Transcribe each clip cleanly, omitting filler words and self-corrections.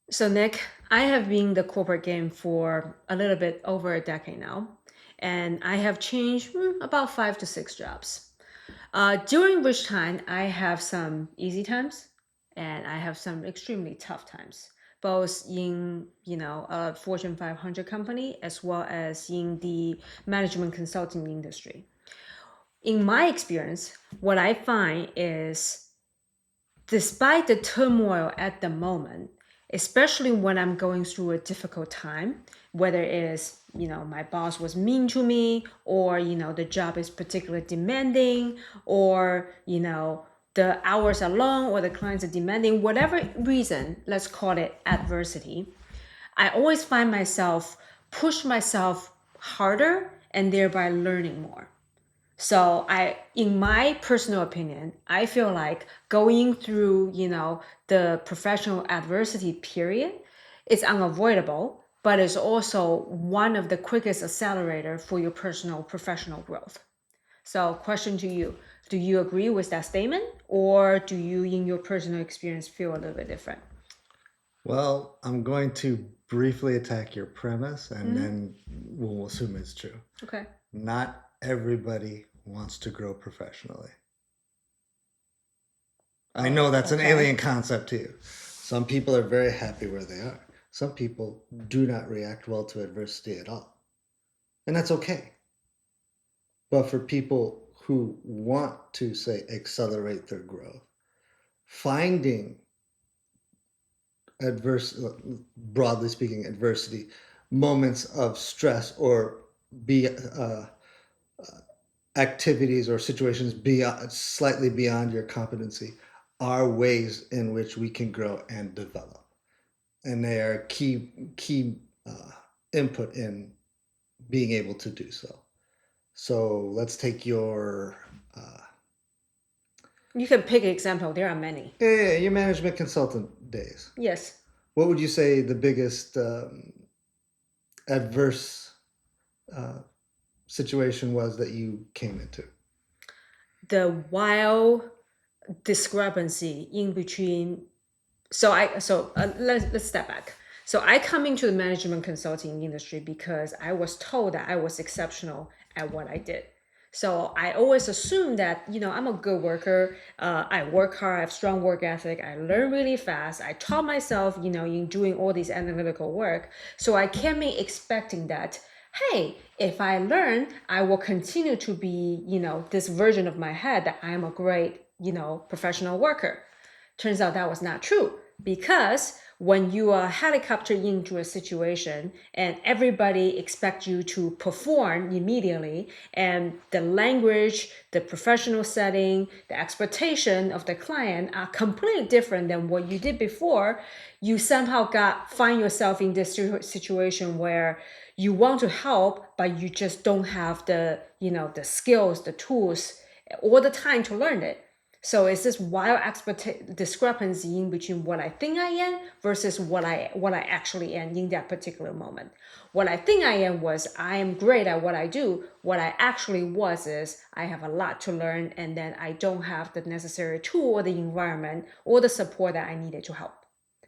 So, Nick, I have been in the corporate game for a little bit over a decade now, and I have changed about 5 to 6 jobs. During which time, I have some easy times and I have some extremely tough times, both in a Fortune 500 company as well as in the management consulting industry. In my experience, what I find is despite the turmoil at the moment, especially when I'm going through a difficult time, whether it is, my boss was mean to me, or, the job is particularly demanding, or, the hours are long, or the clients are demanding, whatever reason, let's call it adversity, I always find myself push myself harder and thereby learning more. So in my personal opinion, I feel like going through, the professional adversity period is unavoidable, but it's also one of the quickest accelerator for your personal professional growth. So question to you, do you agree with that statement or do you in your personal experience feel a little bit different? Well, I'm going to briefly attack your premise and then we'll assume it's true. Okay. Not everybody wants to grow professionally. I know that's an Okay. alien concept to you. Some people are very happy where they are. Some people do not react well to adversity at all. And that's okay. But for people who want to, say, accelerate their growth, finding broadly speaking, adversity, moments of stress or be activities or situations slightly beyond your competency are ways in which we can grow and develop, and they are key input in being able to do so. So let's take your You can pick an example. There are many. your management consultant days. Yes. What would you say the biggest adverse uh, situation was that you came into? The wild discrepancy in between. Let's step back. So I come into the management consulting industry because I was told that I was exceptional at what I did. So I always assume that I'm a good worker. I work hard. I have strong work ethic. I learn really fast. I taught myself, in doing all this analytical work. So I came in expecting that, hey, if I learn, I will continue to be, this version of my head that I'm a great, professional worker. Turns out that was not true because when you are helicoptered into a situation and everybody expects you to perform immediately, and the language, the professional setting, the expectation of the client are completely different than what you did before, you somehow find yourself in this situation where you want to help, but you just don't have the skills, the tools, or the time to learn it. So it's this wild discrepancy in between what I think I am versus what I actually am in that particular moment. What I think I am was I am great at what I do. What I actually was is I have a lot to learn, and then I don't have the necessary tool or the environment or the support that I needed to help.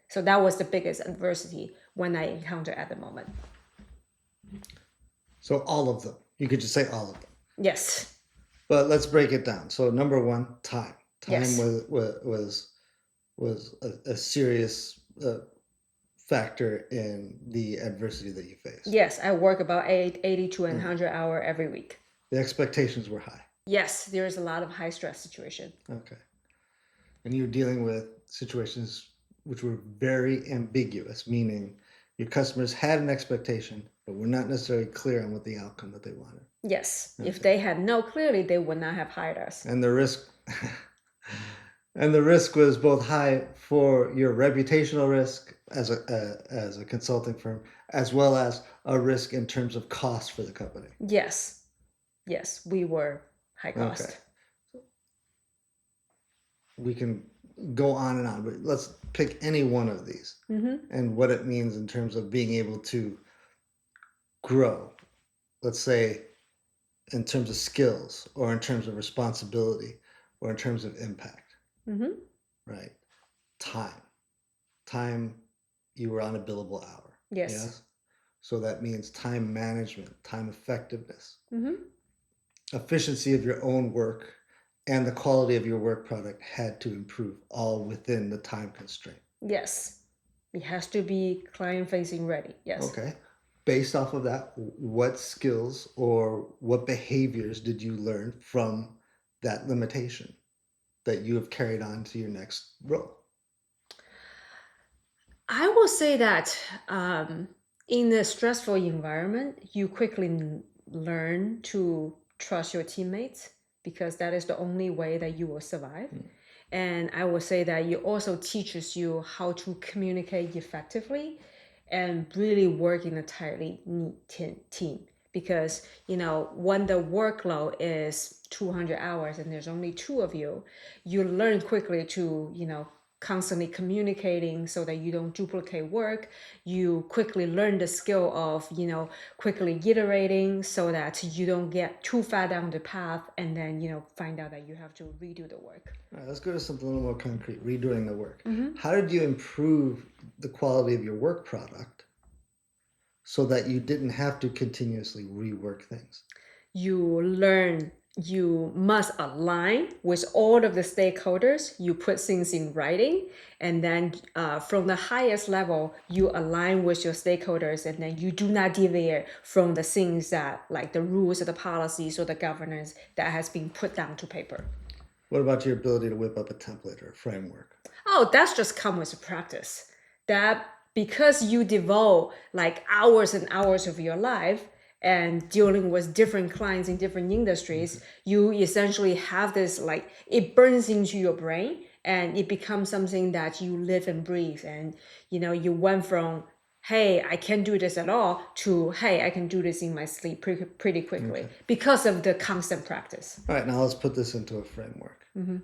So that was the biggest adversity when I encountered at the moment. So all of them. You could just say all of them. Yes. But let's break it down. So number one, time. Time Yes. was a serious factor in the adversity that you faced. Yes, I work about 80 to 100 hour every week. The expectations were high. Yes, there is a lot of high stress situation. Okay. And you're dealing with situations which were very ambiguous, meaning your customers had an expectation, but were not necessarily clear on what the outcome that they wanted. Yes, if Okay. they had known clearly, they would not have hired us. And the risk and the risk was both high for your reputational risk as a consulting firm, as well as a risk in terms of cost for the company. Yes, yes, we were high Okay, cost. we can go on and on, but let's pick any one of these and what it means in terms of being able to grow. Let's say in terms of skills, or in terms of responsibility, or in terms of impact. Right? Time. Time you were on a billable hour. Yes. Yes. So that means time management, time effectiveness, efficiency of your own work, and the quality of your work product had to improve all within the time constraint. Yes. It has to be client facing ready. Yes. Okay. Based off of that, what skills or what behaviors did you learn from that limitation that you have carried on to your next role? I will say that in a stressful environment, you quickly learn to trust your teammates because that is the only way that you will survive. And I will say that it also teaches you how to communicate effectively and really work in a tightly knit team. Because, when the workload is 200 hours and there's only two of you, you learn quickly to, constantly communicating so that you don't duplicate work. You quickly learn the skill of, quickly iterating so that you don't get too far down the path and then, find out that you have to redo the work. All right, let's go to something a little more concrete, redoing the work. How did you improve the quality of your work product so that you didn't have to continuously rework things? You must align with all of the stakeholders. You put things in writing, and then from the highest level, you align with your stakeholders, and then you do not deviate from the things that, like the rules or the policies or the governance that has been put down to paper. What about your ability to whip up a template or a framework? Oh, that's just come with practice. That because you devote like hours and hours of your life and dealing with different clients in different industries, you essentially have this, like, it burns into your brain and it becomes something that you live and breathe. And you went from, hey, I can't do this at all, to, hey, I can do this in my sleep pretty quickly because of the constant practice. All right, now let's put this into a framework.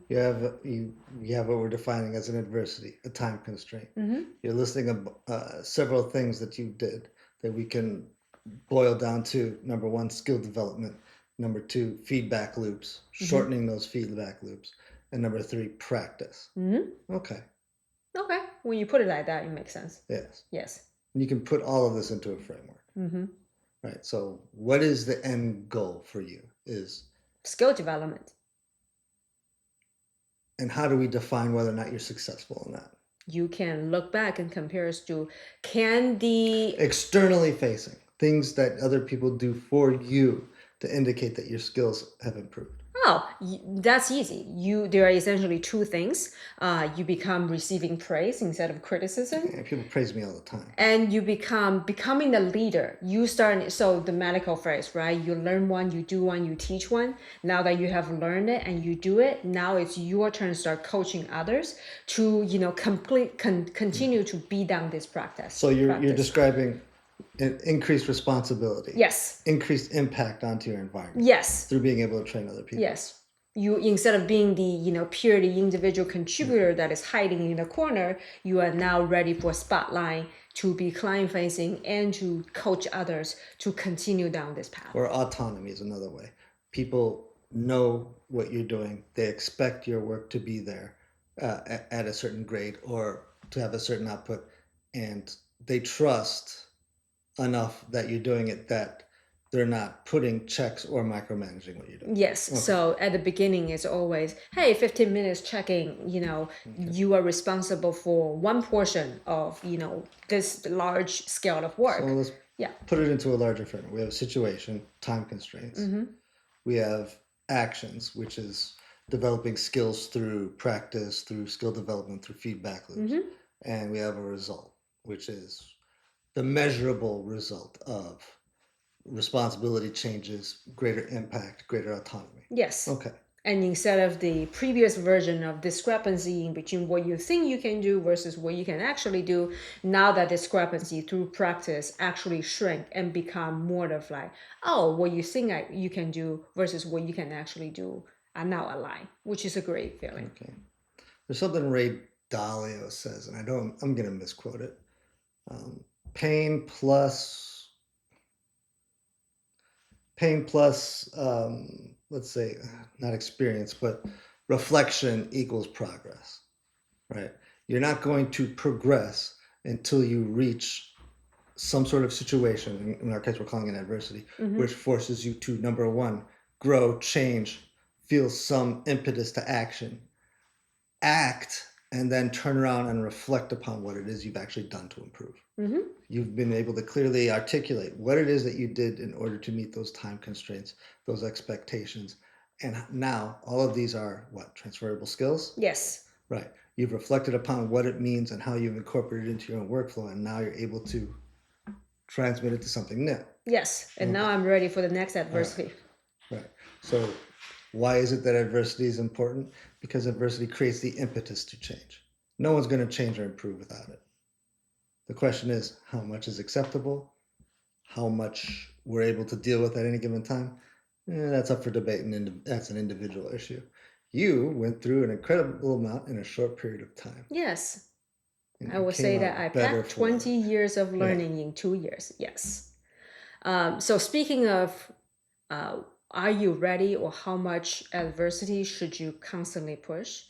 You have what we're defining as an adversity, a time constraint. You're listing several things that you did that we can boil down to: number one, skill development; number two, feedback loops, shortening those feedback loops; and number three, practice. Okay. Okay, when you put it like that, it makes sense. Yes. Yes. And you can put all of this into a framework. Right. So what is the end goal for you? Is skill development. And how do we define whether or not you're successful in that? You can look back and compare as to, can the externally facing things that other people do for you to indicate that your skills have improved. Oh, that's easy. There are essentially two things. You become receiving praise instead of criticism. Yeah, people praise me all the time. And you becoming the leader. You start, so the medical phrase, right? You learn one, you do one, you teach one. Now that you have learned it and you do it, now it's your turn to start coaching others to, continue to be down this practice. So you're describing an increased responsibility. Yes. Increased impact onto your environment. Yes. Through being able to train other people. Yes. You, instead of being the purely individual contributor that is hiding in the corner, you are now ready for a spotlight to be client facing and to coach others to continue down this path. Or autonomy is another way. People know what you're doing. They expect your work to be there at a certain grade or to have a certain output, and they trust enough that you're doing it that they're not putting checks or micromanaging what you're doing. Yes. Okay. So at the beginning, it's always, hey, 15 minutes checking, you are responsible for one portion of, this large scale of work. So let's put it into a larger framework. We have a situation, time constraints. We have actions, which is developing skills through practice, through skill development, through feedback loops. And we have a result, which is the measurable result of responsibility changes, greater impact, greater autonomy. Yes. Okay. And instead of the previous version of discrepancy in between what you think you can do versus what you can actually do, now that discrepancy through practice actually shrink and become more of like, oh, what you think you can do versus what you can actually do are now aligned, which is a great feeling. Okay. There's something Ray Dalio says, and I'm going to misquote it. Pain plus, let's say, not experience, but reflection equals progress, right? You're not going to progress until you reach some sort of situation, in our case we're calling it adversity, which forces you to, number one, grow, change, feel some impetus to action, act, and then turn around and reflect upon what it is you've actually done to improve. You've been able to clearly articulate what it is that you did in order to meet those time constraints, those expectations. And now all of these are what? Transferable skills? Yes. Right. You've reflected upon what it means and how you've incorporated it into your own workflow, and now you're able to transmit it to something new. Yes. And now I'm ready for the next adversity. Right. So why is it that adversity is important? Because adversity creates the impetus to change. No one's going to change or improve without it. The question is, how much is acceptable? How much we're able to deal with at any given time? That's up for debate, and that's an individual issue. You went through an incredible amount in a short period of time. Yes. And I you would came say out that I better packed for 20 it. years of learning in 2 years. Yes. So speaking of, are you ready, or how much adversity should you constantly push?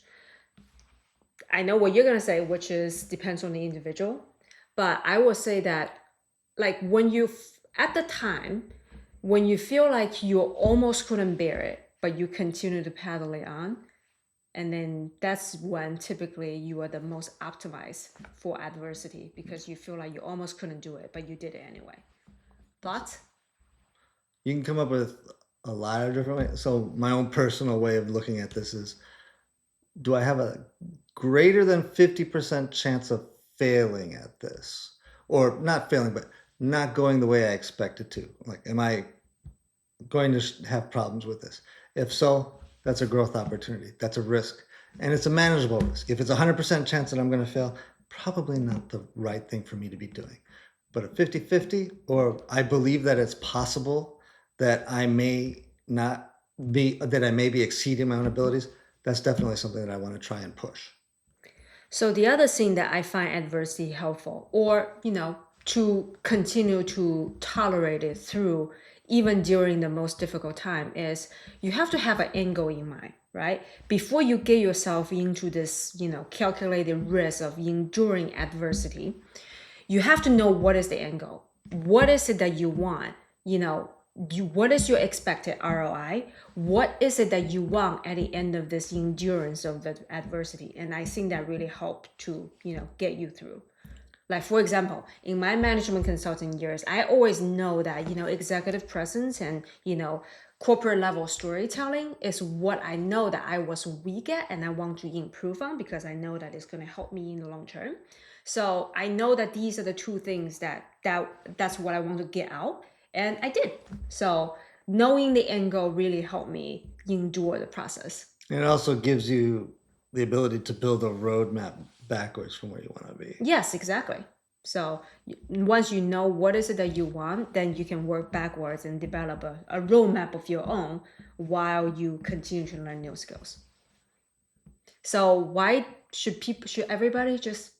I know what you're going to say, which is depends on the individual. But I will say that, like, when you, at the time, when you feel like you almost couldn't bear it, but you continue to paddle it on, and then that's when typically you are the most optimized for adversity, because you feel like you almost couldn't do it, but you did it anyway. Thoughts? You can come up with a lot of different ways. So my own personal way of looking at this is, do I have a greater than 50% chance of failing at this? Or not failing, but not going the way I expected to? Like, am I going to have problems with this? If so, that's a growth opportunity. That's a risk. And it's a manageable risk. If it's a 100% chance that I'm going to fail, probably not the right thing for me to be doing. But a 50-50, or I believe that it's possible that I may be exceeding my own abilities, that's definitely something that I want to try and push. So the other thing that I find adversity helpful, or to continue to tolerate it through even during the most difficult time, is you have to have an end goal in mind, right? Before you get yourself into this, calculated risk of enduring adversity, you have to know what is the end goal. What is it that you want? What is your expected ROI? What is it that you want at the end of this endurance of the adversity? And I think that really helped to, get you through. Like, for example, in my management consulting years, I always know that, executive presence and, corporate level storytelling is what I know that I was weak at and I want to improve on, because I know that it's going to help me in the long term. So I know that these are the two things that's what I want to get out, and I did. So knowing the end goal really helped me endure the process. And it also gives you the ability to build a roadmap backwards from where you want to be. Yes, exactly. So once you know what is it that you want, then you can work backwards and develop a roadmap of your own while you continue to learn new skills. So why should everybody just,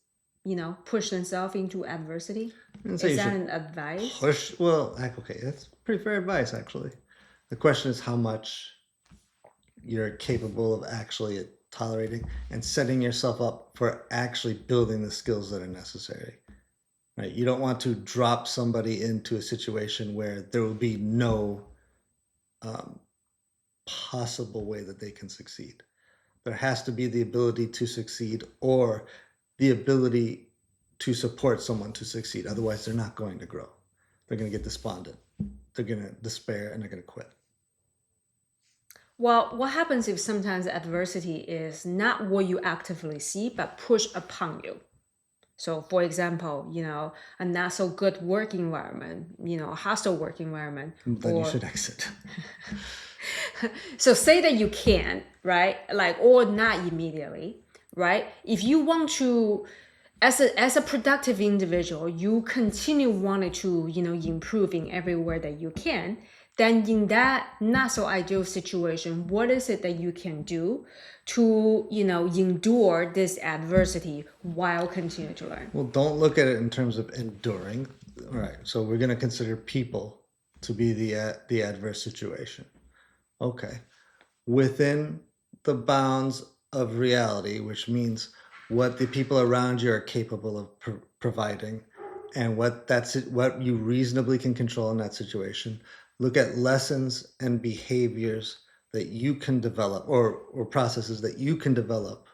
push themselves into adversity? Is that an advice? Okay, that's pretty fair advice, actually. The question is how much you're capable of actually tolerating and setting yourself up for actually building the skills that are necessary. Right? You don't want to drop somebody into a situation where there will be no possible way that they can succeed. There has to be the ability to succeed, or the ability to support someone to succeed. Otherwise, they're not going to grow. They're going to get despondent. They're going to despair, and they're going to quit. Well, what happens if sometimes adversity is not what you actively see, but push upon you? So, for example, a not so good work environment, a hostile work environment. Then you should exit. So say that you can, right? Like, or not immediately, right? If you want to, as a productive individual, you continue wanting to, improve in everywhere that you can, then in that not so ideal situation, what is it that you can do to, endure this adversity while continue to learn? Well, don't look at it in terms of enduring. All right. So we're going to consider people to be the adverse situation. Okay. Within the bounds of reality, which means what the people around you are capable of providing and what you reasonably can control in that situation. Look at lessons and behaviors that you can develop, or processes that you can develop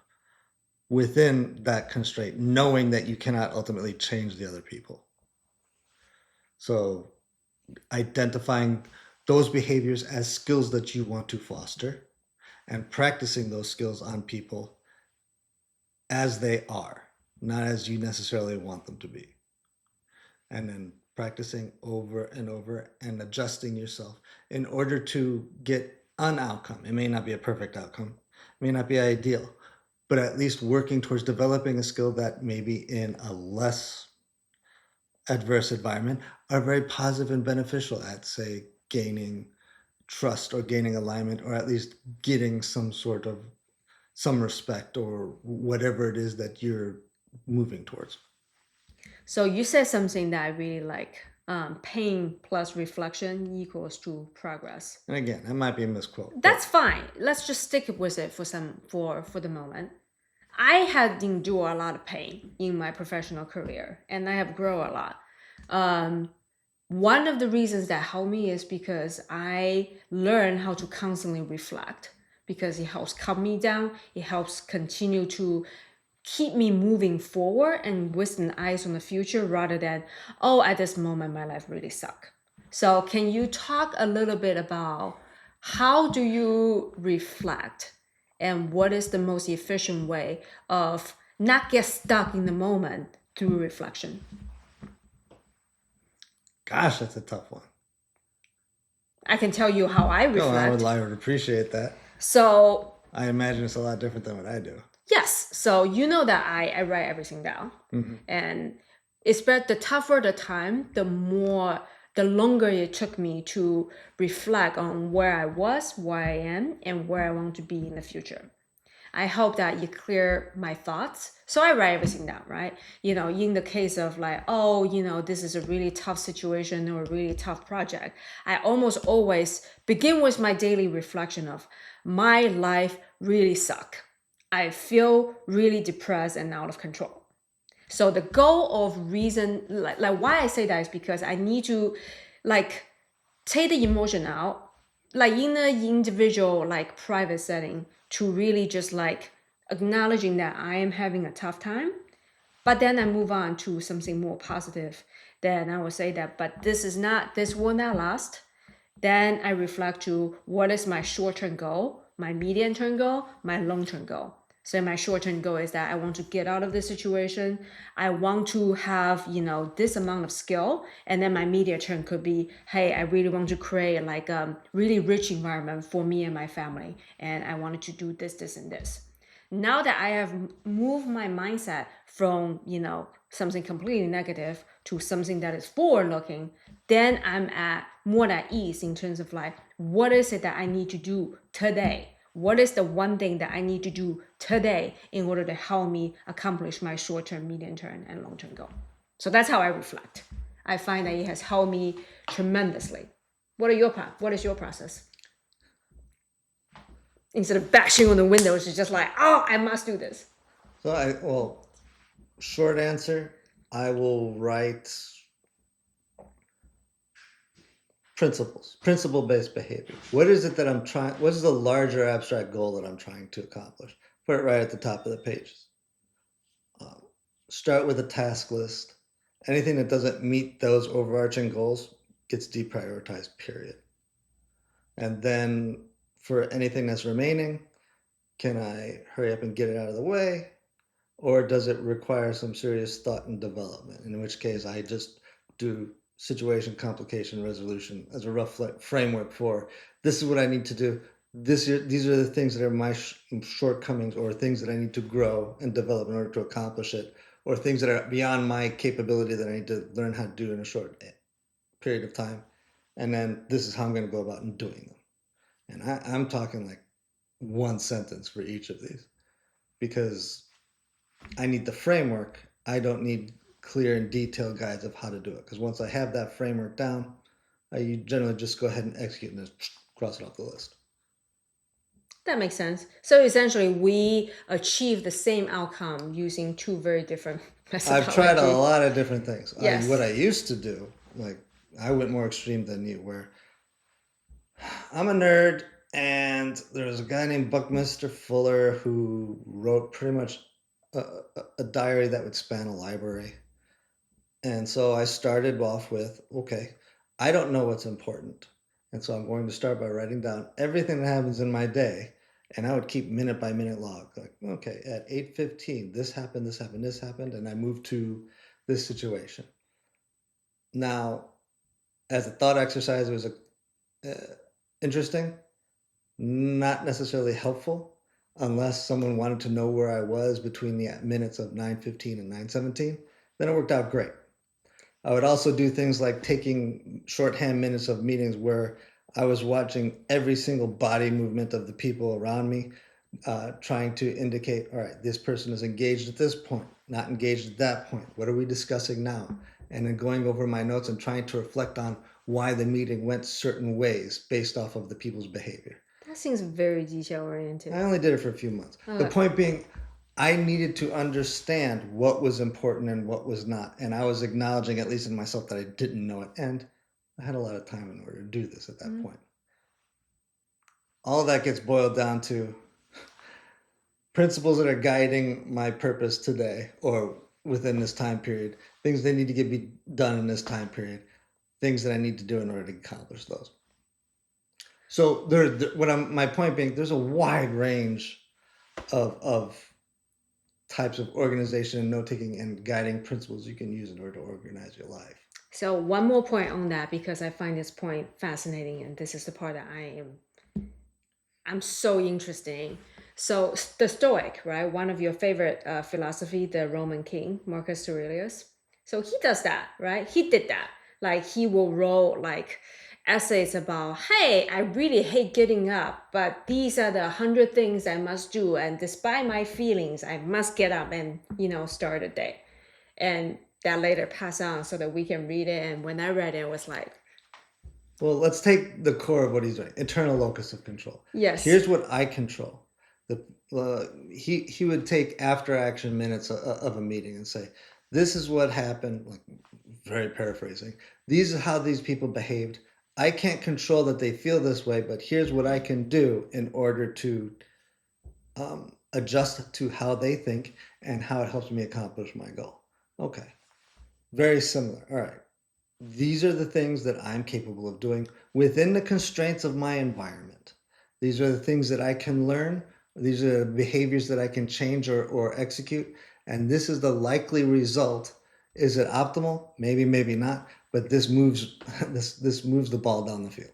within that constraint, knowing that you cannot ultimately change the other people. So identifying those behaviors as skills that you want to foster and practicing those skills on people as they are, not as you necessarily want them to be. And then practicing over and over and adjusting yourself in order to get an outcome. It may not be a perfect outcome, it may not be ideal, but at least working towards developing a skill that maybe in a less adverse environment are very positive and beneficial at, say, gaining trust or gaining alignment, or at least getting some respect or whatever it is that you're moving towards. So you said something that I really like. Pain plus reflection equals to progress. And again, that might be a misquote, That's but fine. Let's just stick with it for the moment. I had endured a lot of pain in my professional career, and I have grown a lot. Um, One of the reasons that helped me is because I learned how to constantly reflect, because it helps calm me down. It helps continue to keep me moving forward and with an eyes on the future rather than, oh, at this moment my life really suck. So can you talk a little bit about how do you reflect and what is the most efficient way of not get stuck in the moment through reflection? gosh, that's a tough one. I can tell you how I Oh, reflect. I would appreciate that. So I imagine it's a lot different than what I do. yes, so you know that I write everything down. Mm-hmm. And it's the tougher the time, the longer it took me to reflect on where I was, where I am, and where I want to be in the future. I hope that you clear my thoughts. So I write everything down, right? In the case of like, oh, this is a really tough situation or a really tough project, I almost always begin with my daily reflection of my life really suck. I feel really depressed and out of control. So the goal of reason, like why I say that is because I need to like take the emotion out, like in the individual, like private setting, to really just like acknowledging that I am having a tough time. But then I move on to something more positive. Then I will say that, but this will not last. Then I reflect to what is my short-term goal, my medium-term goal, my long-term goal. So my short-term goal is that I want to get out of this situation. I want to have, this amount of skill. And then my medium term could be, hey, I really want to create like a really rich environment for me and my family. And I wanted to do this, this, and this. Now that I have moved my mindset from, something completely negative to something that is forward looking, then I'm more at ease in terms of like, what is it that I need to do today? What is the one thing that I need to do today in order to help me accomplish my short term, medium term, and long term goal? So that's how I reflect. I find that it has helped me tremendously. What is your process? Instead of bashing on the windows, it's just like, oh, I must do this. So short answer, I will write principle-based behavior. What is it that I'm trying? What is the larger abstract goal that I'm trying to accomplish? Put it right at the top of the pages. Start with a task list. Anything that doesn't meet those overarching goals gets deprioritized, period. And then for anything that's remaining, can I hurry up and get it out of the way? Or does it require some serious thought and development? In which case, I just do situation complication resolution as a rough framework for this is what I need to do. These are the things that are my shortcomings, or things that I need to grow and develop in order to accomplish it, or things that are beyond my capability that I need to learn how to do in a short period of time. And then this is how I'm going to go about doing them. And I'm talking like one sentence for each of these, because I need the framework. I don't need clear and detailed guides of how to do it. Because once I have that framework down, I generally just go ahead and execute and just cross it off the list. That makes sense. So essentially, we achieve the same outcome using two very different I've tried a methodology. lot of different things. What Yes. I used to do, like I went more extreme than you, where I'm a nerd, and there was a guy named Buckminster Fuller who wrote pretty much a diary that would span a library. And so I started off with, okay, I don't know what's important. And so I'm going to start by writing down everything that happens in my day. And I would keep minute by minute log. Like, okay, at 8:15, this happened, this happened, this happened, and I moved to this situation. Now, as a thought exercise, it was interesting, not necessarily helpful, unless someone wanted to know where I was between the minutes of 9:15 and 9:17. Then it worked out great. I would also do things like taking shorthand minutes of meetings where I was watching every single body movement of the people around me, trying to indicate, all right, this person is engaged at this point, not engaged at that point. What are we discussing now? And then going over my notes and trying to reflect on why the meeting went certain ways based off of the people's behavior. That seems very detail oriented. I only did it for a few months. The point being, I needed to understand what was important and what was not. And I was acknowledging, at least in myself, that I didn't know it. And I had a lot of time in order to do this at that point. All of that gets boiled down to principles that are guiding my purpose today or within this time period, things that need to be done in this time period, things that I need to do in order to accomplish those. So my point being, there's a wide range of types of organization and note-taking and guiding principles you can use in order to organize your life. So one more point on that, because I find this point fascinating, and this is the part that I'm so interested in. So the Stoic, right? One of your favorite philosophy, the Roman king, Marcus Aurelius. So he does that, right? He did that. Like he will wrote like essays about, hey, I really hate getting up, but these are the 100 things I must do, and despite my feelings, I must get up and start a day. And that later pass on so that we can read it. And when I read it, it was like, well, let's take the core of what he's doing. Internal locus of control. yes. Here's what I control. He would take after action minutes of a meeting and say, this is what happened, like very paraphrasing. These are how these people behaved. I can't control that they feel this way, but here's what I can do in order to adjust to how they think and how it helps me accomplish my goal. Okay. Very similar. All right. These are the things that I'm capable of doing within the constraints of my environment. These are the things that I can learn. These are the behaviors that I can change or execute. And this is the likely result. Is it optimal? Maybe, maybe not. But this moves this moves the ball down the field.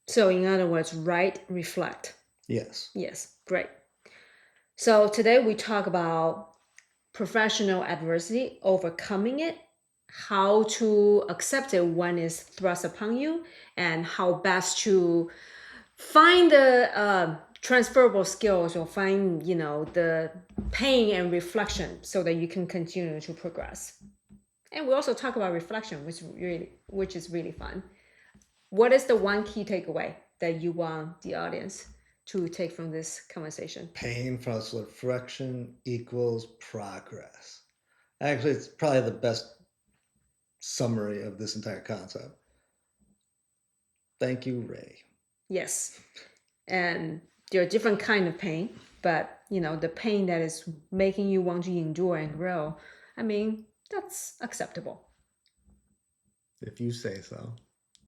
So in other words, write, reflect. Yes. Yes, great. So today we talk about professional adversity, overcoming it, how to accept it when it's thrust upon you, and how best to find the transferable skills or find the pain and reflection so that you can continue to progress. And we also talk about reflection, which is really fun. What is the one key takeaway that you want the audience to take from this conversation? Pain plus reflection equals progress. Actually, it's probably the best summary of this entire concept. Thank you, Ray. Yes. And there are different kind of pain, but the pain that is making you want to endure and grow, I mean, that's acceptable. If you say so.